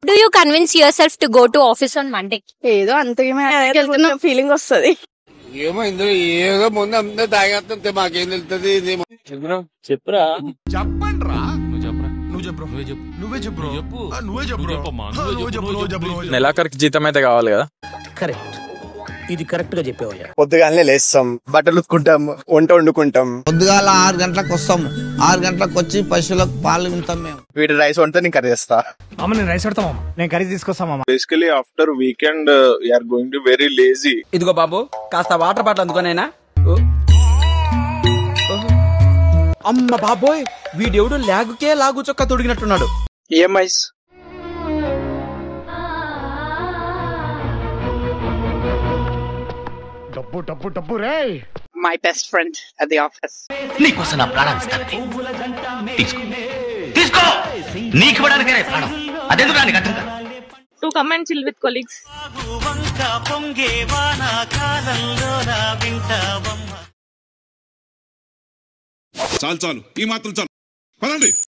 Do you convince yourself to go to office on Monday? ఏదో అంతగా వెళ్తున్న feeling వస్తుంది. ఏమో ఇందులో ఏదో ముందు అంతా తాగేస్తుంటే మాకేం తెలుస్తుంది. చెప్పురా చెప్పండి రా. నువ్వే చెప్పు. నెలాఖరికి జీతం అయితే కావాలి కదా. కరెక్ట్, ఇది కరెక్ట్ గా చెప్పేవయ్యా. పొద్దుగాలనే లేస్తాం, బట్టలు ఉతుకుంటాం, వంట వండుకుంటాం. పొద్దుగాల 6 గంటలకు వస్తాము, 6 గంటలకు వచ్చి పశువులకు పాలు వింటాం. మేము వీటి రైస్ వండితే నేను కర్రీ చేస్తా. నేను రైస్ పెడతాం, నేను కర్రీ తీసుకొస్తాం. Basically after weekend are going to very lazy. ఇదిగో బాబు, కాస్త వాటర్ బాటిల్ అందుకోనైనా. అమ్మ బాబోయ్, వీడెవడు లాగుకే లాగు చొక్క తొడిగినట్టున్నాడు. ఈఎంఐస్ డబ్బు రే. My best friend at the office. నీకోసం నా ప్రాణం ఇస్తాను. తీసుకో నీకు ఇవ్వడానికే ప్రాణం. అదెందుకు నాకు అర్థం కాదు. To come and chill with colleagues. చాలు ఈ మాత్రం చాలు. పదండి.